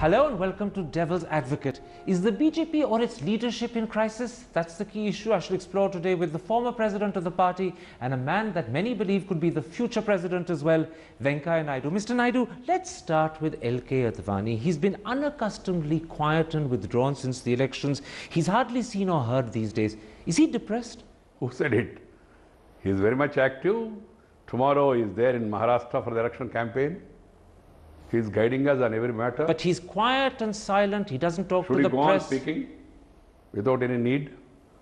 Hello and welcome to Devil's Advocate. Is the BJP or its leadership in crisis? That's the key issue I shall explore today with the former president of the party and a man that many believe could be the future president as well, Venkaiah Naidu. Mr. Naidu, let's start with LK Advani. He's been unaccustomedly quiet and withdrawn since the elections. He's hardly seen or heard these days. Is he depressed? Who said it? He is very much active. Tomorrow he is there in Maharashtra for the election campaign. He is guiding us on every matter. But he's quiet and silent. He doesn't talk to the press. Should he go on speaking without any need,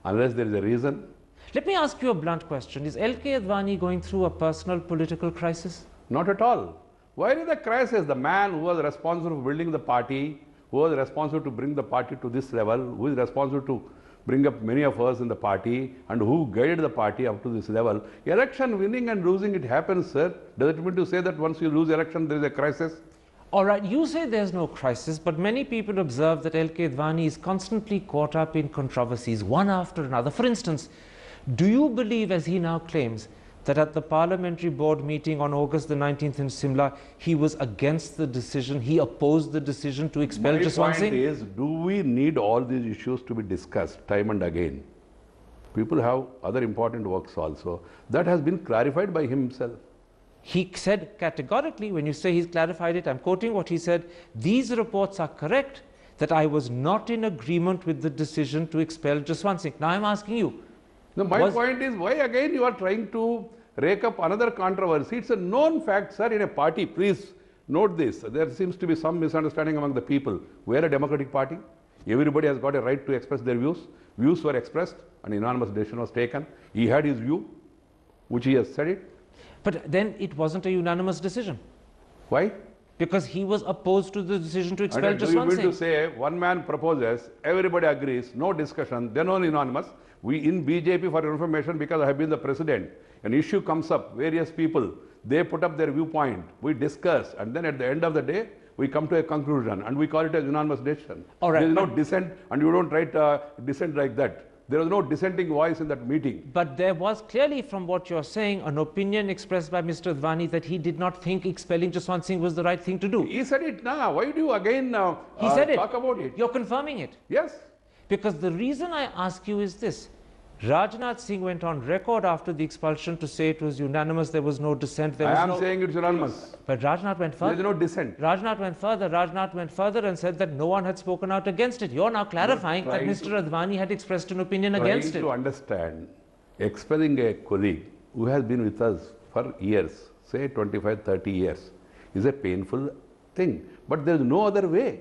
unless there is a reason? Let me ask you a blunt question. Is LK Advani going through a personal political crisis? Not at all. Why is the crisis? The man who was responsible for building the party, who was responsible to bring the party to this level, who is responsible to bring up many of us in the party and who guided the party up to this level. Election winning and losing, it happens, sir. Does it mean to say that once you lose election, there is a crisis? All right, you say there's no crisis, but many people observe that LK Advani is constantly caught up in controversies, one after another. For instance, do you believe, as he now claims, that at the parliamentary board meeting on August the 19th in Simla, he was against the decision, he opposed the decision to expel Jaswant Singh? My point is, do we need all these issues to be discussed time and again? People have other important works also. That has been clarified by himself. He said categorically, when you say he's clarified it, I'm quoting what he said, these reports are correct, that I was not in agreement with the decision to expel Jaswant Singh. Now I'm asking you. No, my point is, why again you are trying to rake up another controversy? It's a known fact, sir, in a party. Please note this. There seems to be some misunderstanding among the people. We are a democratic party. Everybody has got a right to express their views. Views were expressed, an unanimous decision was taken. He had his view, which he has said it. But then it wasn't a unanimous decision. Why? Because he was opposed to the decision to expel Jaswant Singh. You mean to say one man proposes, everybody agrees, no discussion, then only unanimous. We in BJP, for information, because I have been the president, an issue comes up, various people, they put up their viewpoint, we discuss, and then at the end of the day, we come to a conclusion, and we call it a unanimous decision. All right, there is no dissent, and you don't write dissent like that. There was no dissenting voice in that meeting. But there was clearly, from what you're saying, an opinion expressed by Mr. Advani that he did not think expelling Jaswant Singh was the right thing to do. He said it now. Why do you again he said talk about it? You're confirming it. Yes. Because the reason I ask you is this. Rajnath Singh went on record after the expulsion to say it was unanimous, there was no dissent. I am saying it's unanimous. But Rajnath went further. There is no dissent. Rajnath went further. Rajnath went further and said that no one had spoken out against it. You're now clarifying that Mr. Advani had expressed an opinion against it. To understand, expelling a colleague who has been with us for years, say 25, 30 years, is a painful thing. But there is no other way.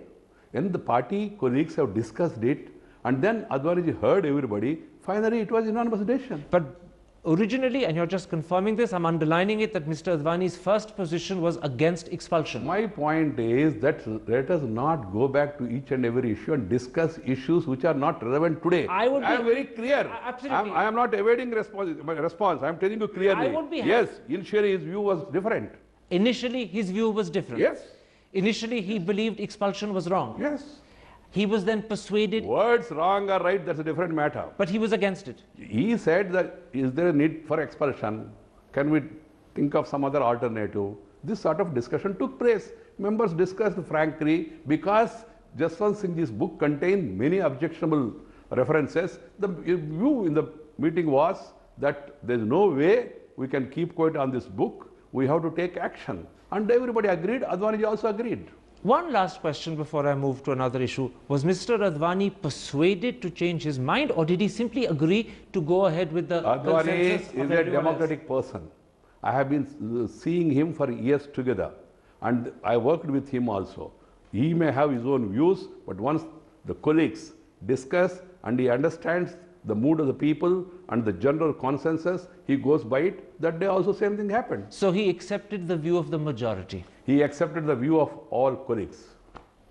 When the party colleagues have discussed it, and then Advani heard everybody, finally it was unanimous decision. But originally, and you're just confirming this, I'm underlining it, that Mr. Advani's first position was against expulsion. My point is that let us not go back to each and every issue and discuss issues which are not relevant today. I am very clear. Absolutely. I am not evading response. I am telling you clearly. I would be yes, initially his view was different. Initially, his view was different. Yes. Initially, he believed expulsion was wrong. Yes. He was then persuaded. Words wrong or right, that's a different matter. But he was against it. He said that, is there a need for expulsion? Can we think of some other alternative? This sort of discussion took place. Members discussed frankly because Jaswant Singh's book contained many objectionable references. The view in the meeting was that there is no way we can keep quiet on this book. We have to take action. And everybody agreed. Advani also agreed. One last question before I move to another issue. Was Mr. Advani persuaded to change his mind, or did he simply agree to go ahead with the consensus of everyone else? Advani is a democratic person. I have been seeing him for years together, and I worked with him also. He may have his own views, but once the colleagues discuss and he understands the mood of the people and the general consensus, he goes by it. That day also same thing happened. So he accepted the view of the majority. He accepted the view of all colleagues.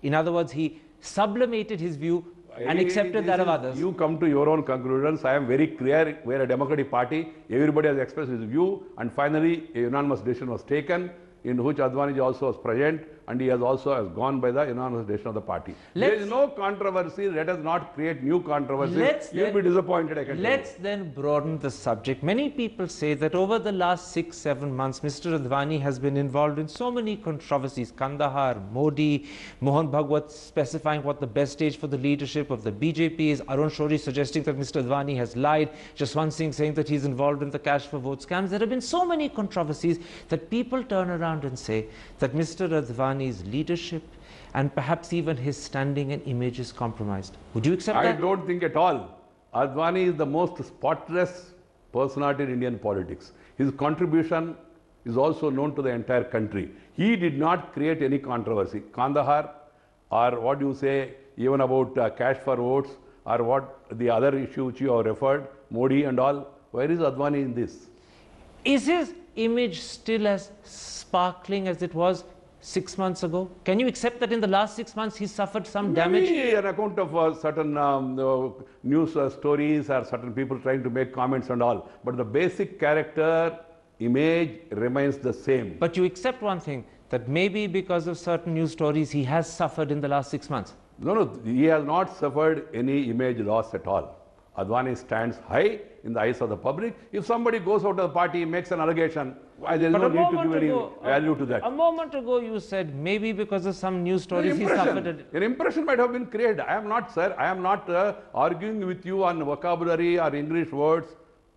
In other words, he sublimated his view and accepted that of others. You come to your own conclusions. I am very clear. We are a democratic party. Everybody has expressed his view, and finally a unanimous decision was taken. in which Advaniji also was present, and he has also gone by the unanimous decision of the party. There is no controversy. Let us not create new controversy. You will be disappointed, I can tell you. Let's then broaden the subject. Many people say that over the last 6-7 months, Mr. Advani has been involved in so many controversies. Kandahar, Modi, Mohan Bhagwat specifying what the best stage for the leadership of the BJP is, Arun Shourie suggesting that Mr. Advani has lied, Jaswant Singh saying that he's involved in the cash for vote scams. There have been so many controversies that people turn around and say that Mr. Advani's leadership and perhaps even his standing and image is compromised. Would you accept that? I don't think at all. Advani is the most spotless personality in Indian politics. His contribution is also known to the entire country. He did not create any controversy. Kandahar, or what you say, even about cash for votes, or what the other issue which you have referred, Modi and all, where is Advani in this? Is his image still as sparkling as it was 6 months ago? Can you accept that in the last 6 months he suffered some damage? Maybe on account of certain news stories or certain people trying to make comments and all. But the basic character, image remains the same. But you accept one thing, that maybe because of certain news stories he has suffered in the last 6 months. No, he has not suffered any image loss at all. Advani stands high in the eyes of the public. If somebody goes out of the party, makes an allegation, there is no need to give any value to that. A moment ago you said maybe because of some news stories he suffered. An impression might have been created. I am not, sir, I am not arguing with you on vocabulary or English words.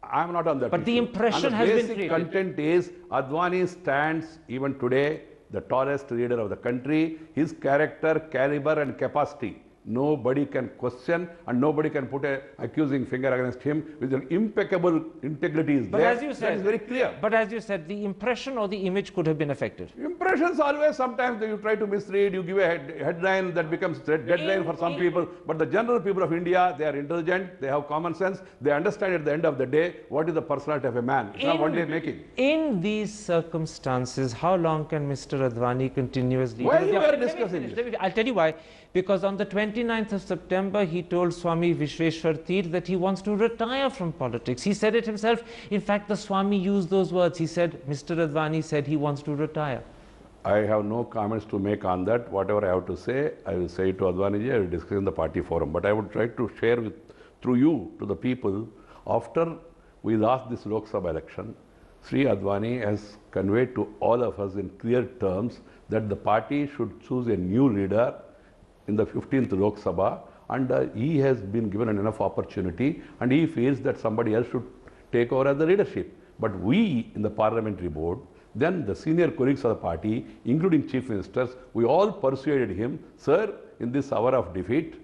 I am not on that But issue. the impression has been created. The basic content is Advani stands even today the tallest leader of the country. His character, caliber and capacity, nobody can question and nobody can put an accusing finger against him. With an impeccable integrity is there. As you said, that is very clear. But as you said, the impression or the image could have been affected. Impressions always, sometimes you try to misread, you give a headline that becomes deadline for some people. But the general people of India, they are intelligent, they have common sense, they understand at the end of the day what is the personality of a man. It's not one day making. In these circumstances, how long can Mr. Advani continue as leader? Why you are discussing this? I'll tell you why. Because on the 29th of September, he told Swami Vishweshwar Tirth that he wants to retire from politics. He said it himself. In fact, the Swami used those words. He said, Mr. Advani said he wants to retire. I have no comments to make on that. Whatever I have to say, I will say it to Advaniji. I will discuss in the party forum. But I would try to share through you to the people, after we lost this Lok Sabha election, Sri Advani has conveyed to all of us in clear terms that the party should choose a new leader in the 15th Lok Sabha, and he has been given enough opportunity, and he feels that somebody else should take over as the leadership. But we in the parliamentary board, then the senior colleagues of the party, including chief ministers, we all persuaded him, sir, in this hour of defeat,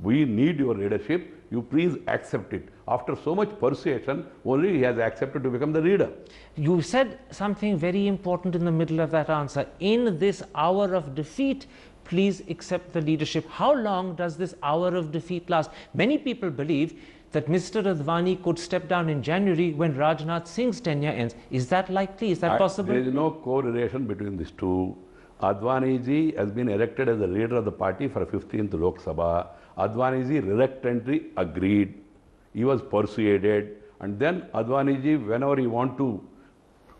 we need your leadership, you please accept it. After so much persuasion, only he has accepted to become the leader. You said something very important in the middle of that answer. In this hour of defeat, please accept the leadership. How long does this hour of defeat last? Many people believe that Mr. Advani could step down in January when Rajnath Singh's tenure ends. Is that likely? Is that possible? There is no correlation between these two. Advani ji has been elected as the leader of the party for 15th Lok Sabha. Advani ji reluctantly agreed. He was persuaded. And then Advani ji, whenever he wants to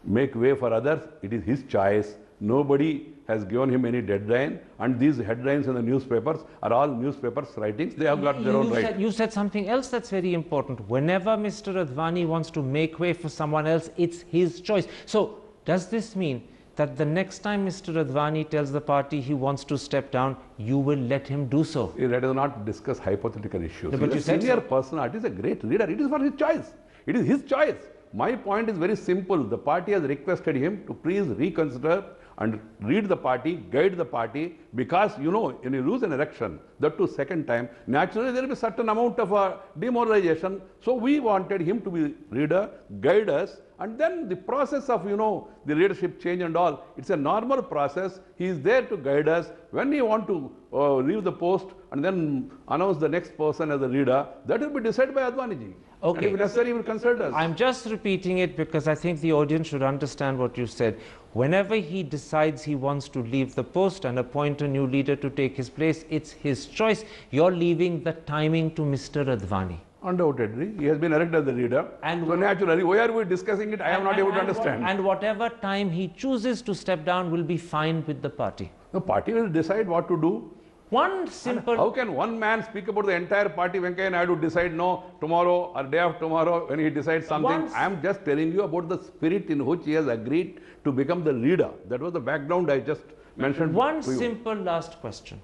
make way for others, it is his choice. Nobody has given him any deadline, and these headlines in the newspapers are all newspapers' writings. They have got their own right. You said something else that's very important. Whenever Mr. Advani wants to make way for someone else, it's his choice. So does this mean that the next time Mr. Advani tells the party he wants to step down, you will let him do so? Let us not discuss hypothetical issues. No, but you said senior personality is a great leader. It is for his choice. It is his choice. My point is very simple. The party has requested him to please reconsider and lead the party, guide the party, because you know, when you lose an election, that too second time, naturally there will be certain amount of demoralization. So we wanted him to be leader, guide us, and then the process of, you know, the leadership change and all, it's a normal process. He is there to guide us. When we want to leave the post and then announce the next person as the leader, that will be decided by Advaniji. Okay. And if necessary, he will consult us. I'm just repeating it because I think the audience should understand what you said. Whenever he decides he wants to leave the post and appoint a new leader to take his place, it's his choice. You're leaving the timing to Mr. Advani. Undoubtedly, he has been elected as the leader. And so naturally, why are we discussing it? I am not able to understand. And whatever time he chooses to step down will be fine with the party. The party will decide what to do. One simple... How can one man speak about the entire party? Venkaiah Naidu decide no tomorrow or day after tomorrow when he decides something. I am just telling you about the spirit in which he has agreed to become the leader. That was the background I just mentioned. One simple last question.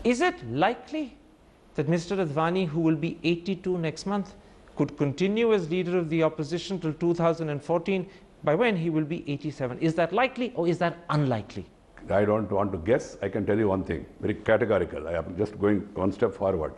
Is it likely that Mr. Advani, who will be 82 next month, could continue as leader of the opposition till 2014, by when he will be 87? Is that likely or is that unlikely? I don't want to guess. I can tell you one thing, very categorical. I am just going one step forward.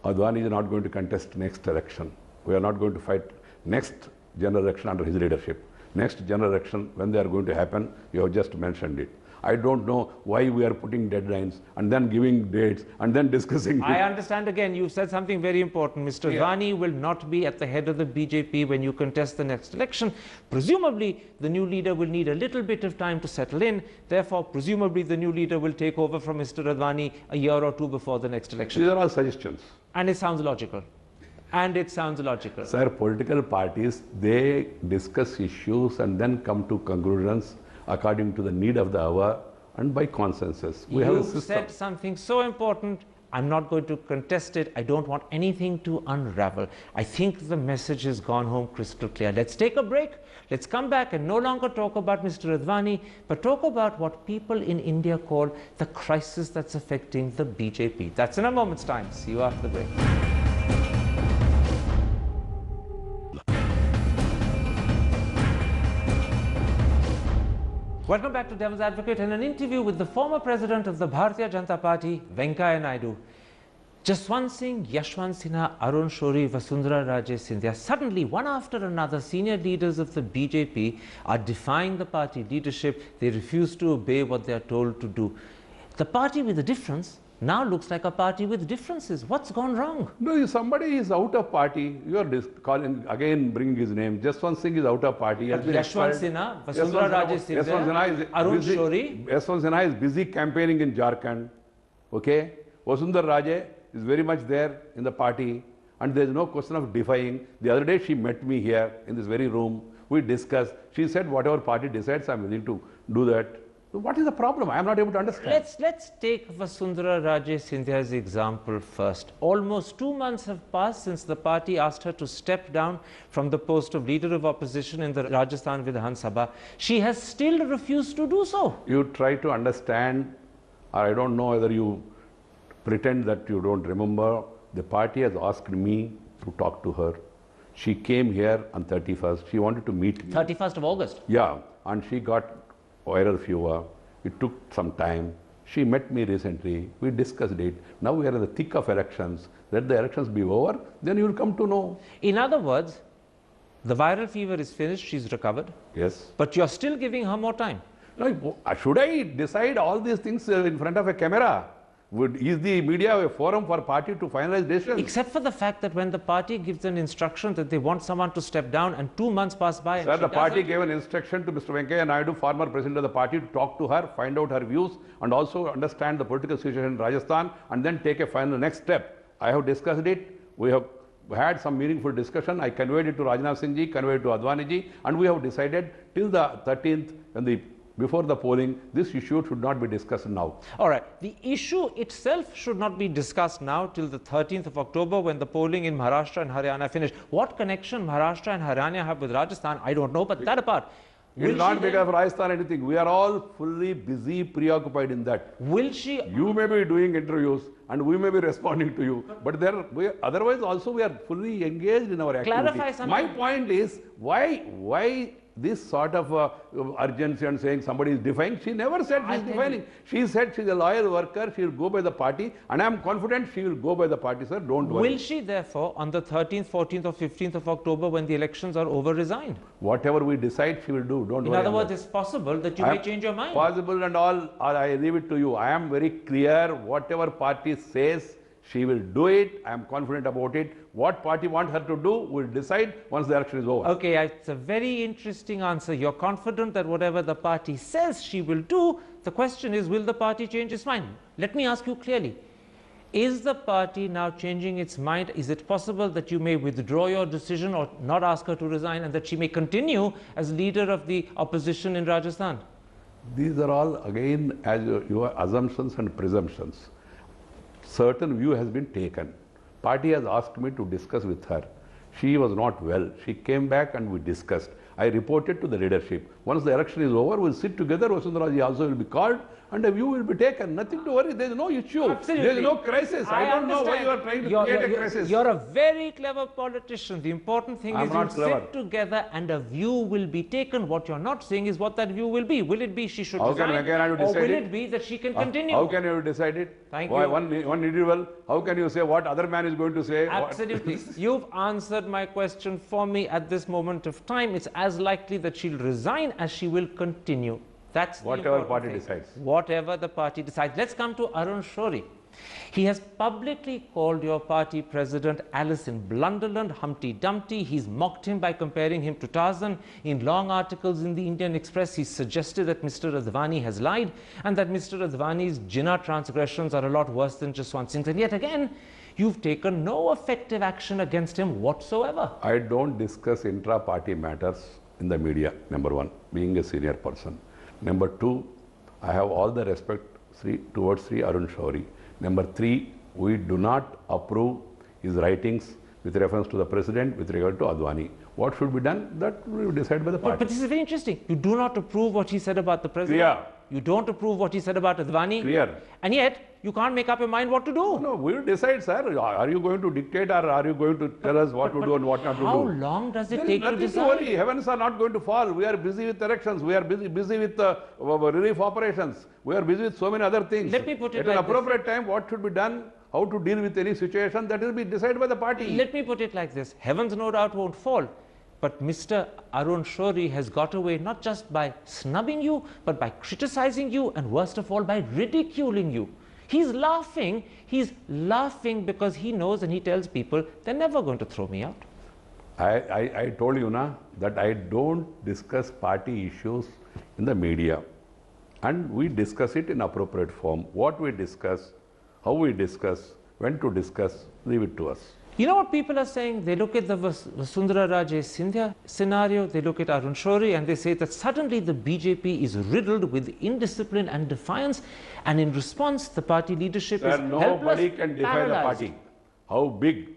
Advani is not going to contest next election. We are not going to fight next general election under his leadership. Next general election, when they are going to happen, you have just mentioned it. I don't know why we are putting deadlines and then giving dates and then discussing. I understand again, you said something very important. Mr. Advani will not be at the head of the BJP when you contest the next election. Presumably, the new leader will need a little bit of time to settle in. Therefore, presumably, the new leader will take over from Mr. Advani a year or two before the next election. These are all suggestions. And it sounds logical. And it sounds logical. Sir, political parties, they discuss issues and then come to conclusions according to the need of the hour and by consensus. We have a system. You said something so important, I'm not going to contest it. I don't want anything to unravel. I think the message has gone home crystal clear. Let's take a break. Let's come back and no longer talk about Mr. Advani, but talk about what people in India call the crisis that's affecting the BJP. That's in a moment's time. See you after the break. Welcome back to Devil's Advocate and an interview with the former president of the Bharatiya Janata Party, Venkaiah Naidu. Jaswant Singh, Yashwant Sinha, Arun Shourie, Vasundhara Raje Scindia. Suddenly, one after another, senior leaders of the BJP are defying the party leadership. They refuse to obey what they are told to do. The party with a difference now looks like a party with differences. What's gone wrong? No, if somebody is out of party, you are calling, again bringing his name. Jaswant Singh is out of party. Yashwant Sinha, Vasundhara Raje Scindia, Arun Shourie. Yashwant Sinha is busy campaigning in Jharkhand. Okay? Vasundhara Raje is very much there in the party and there is no question of defying. The other day she met me here in this very room. We discussed. She said whatever party decides, I am willing to do that. So what is the problem? I am not able to understand. Let's take Vasundhara Raje Scindia's example first. Almost 2 months have passed since the party asked her to step down from the post of leader of opposition in the Rajasthan Vidhan Sabha. She has still refused to do so. You try to understand, or I don't know whether you pretend that you don't remember. The party has asked me to talk to her. She came here on 31st. She wanted to meet me. 31st of August? Yeah, and she got viral fever. It took some time. She met me recently. We discussed it. Now we are in the thick of elections. Let the elections be over, then you will come to know. In other words, the viral fever is finished, she's recovered. Yes. But you're still giving her more time. No, should I decide all these things in front of a camera? Is the media a forum for party to finalize decisions? Except for the fact that when the party gives an instruction that they want someone to step down and 2 months pass by... Sir, the party gave an instruction to Mr. Venkaiah Naidu, former president of the party, to talk to her, find out her views and also understand the political situation in Rajasthan and then take a final next step. I have discussed it. We have had some meaningful discussion. I conveyed it to Rajnath Singh ji, conveyed it to Advani ji, and we have decided till the 13th when before the polling, this issue should not be discussed now. All right. The issue itself should not be discussed now till the 13th of October when the polling in Maharashtra and Haryana finish. What connection Maharashtra and Haryana have with Rajasthan, I don't know, but that apart. It is not because of Rajasthan anything. We are all fully busy, preoccupied in that. Will she? You may be doing interviews and we may be responding to you. But otherwise also we are fully engaged in our activity. Clarify something. My point is, why this sort of urgency and saying somebody is defying? She never said she is defying. She said she is a loyal worker, she will go by the party, and I am confident she will go by the party, sir. Don't worry. Will she therefore on the 13th, 14th or 15th of October when the elections are over resign? Whatever we decide, she will do. Don't worry. In other words, it's possible that you may change your mind. Possible and all, I leave it to you. I am very clear. Whatever party says, she will do it. I am confident about it. What party wants her to do, we'll decide once the election is over. Okay, it's a very interesting answer. You're confident that whatever the party says she will do. The question is, will the party change its mind? Let me ask you clearly. Is the party now changing its mind? Is it possible that you may withdraw your decision or not ask her to resign, and that she may continue as leader of the opposition in Rajasthan? These are all again as your assumptions and presumptions. Certain view has been taken. Party has asked me to discuss with her. She was not well. She came back and we discussed. I reported to the leadership. Once the election is over, we'll sit together. Vasundhara ji also will be called and a view will be taken. Nothing to worry. There is no issue. Absolutely. There is no crisis. I don't know why you are trying to create a crisis. You're a very clever politician. The important thing is you sit together and a view will be taken. What you're not saying is what that view will be. Will it be she should resign, or will it be that she can continue? How can you decide it? Thank why you. One individual, how can you say what other man is going to say? Absolutely. You've answered my question for me at this moment of time. It's as likely that she'll resign as she will continue. That's whatever party decides. Whatever the party decides. Let's come to Arun Shourie. He has publicly called your party president Alice in Blunderland, Humpty Dumpty. He's mocked him by comparing him to Tarzan. In long articles in the Indian Express, he suggested that Mr. Advani has lied and that Mr. Advani's Jinnah transgressions are a lot worse than Jaswant Singh's. And yet again, you've taken no effective action against him whatsoever. I don't discuss intra-party matters in the media, number one, being a senior person. Number two, I have all the respect towards Sri Arun Shourie. Number three, we do not approve his writings with reference to the president with regard to Advani. What should be done? That will be decided by the party. But this is very interesting. You do not approve what he said about the president. Clear. You don't approve what he said about Advani. Clear. And yet, you can't make up your mind what to do. No, we will decide, sir. Are you going to dictate or are you going to tell us what to do and what not to do? How long does it take to decide? Nothing to worry. Heavens are not going to fall. We are busy with elections. We are busy with relief operations. We are busy with so many other things. Let me put it at like an appropriate time, what should be done, how to deal with any situation, that will be decided by the party. Let me put it like this. Heavens no doubt won't fall. But Mr. Arun Shourie has got away not just by snubbing you, but by criticizing you, and worst of all, by ridiculing you. He's laughing because he knows and he tells people they're never going to throw me out. I told you that I don't discuss party issues in the media, and we discuss it in appropriate form. What we discuss, how we discuss, when to discuss, leave it to us. You know what people are saying? They look at the Vasundhara Raje Scindia scenario, they look at Arun Shourie, and they say that suddenly the BJP is riddled with indiscipline and defiance, and in response the party leadership is helpless, nobody can defy paralyzed. the party. How big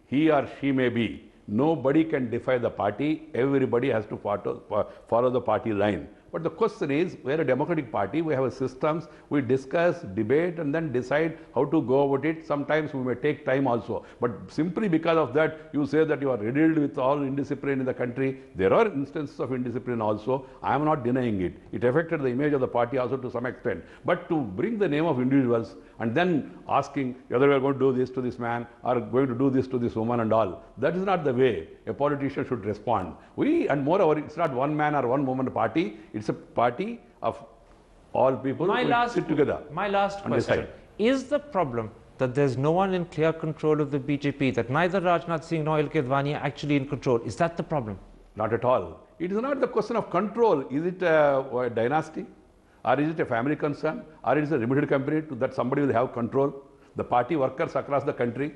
he or she may be, nobody can defy the party. Everybody has to follow the party line. But the question is, we are a democratic party, we have a systems, we discuss, debate and then decide how to go about it. Sometimes we may take time also. But simply because of that, you say that you are riddled with all indiscipline in the country. There are instances of indiscipline also. I am not denying it. It affected the image of the party also to some extent. But to bring the name of individuals and then asking whether we are going to do this to this man or going to do this to this woman and all, that is not the way a politician should respond. We, and moreover, it's not one man or one woman party. It's a party of all people who sit together. My last question. Is the problem that there's no one in clear control of the BJP, that neither Rajnath Singh nor L.K. Advani are actually in control? Is that the problem? Not at all. It is not the question of control. Is it a dynasty? Or is it a family concern? Or is it a limited company that somebody will have control? The party workers across the country,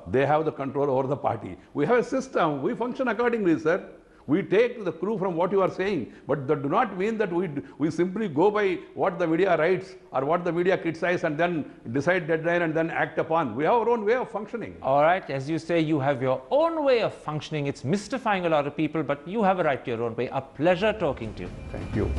they have the control over the party. We have a system. We function accordingly, sir. We take the clue from what you are saying, but that do not mean that we simply go by what the media writes or what the media criticizes and then decide deadline and then act upon. We have our own way of functioning. All right, as you say, you have your own way of functioning. It's mystifying a lot of people, but you have a right to your own way. A pleasure talking to you. Thank you.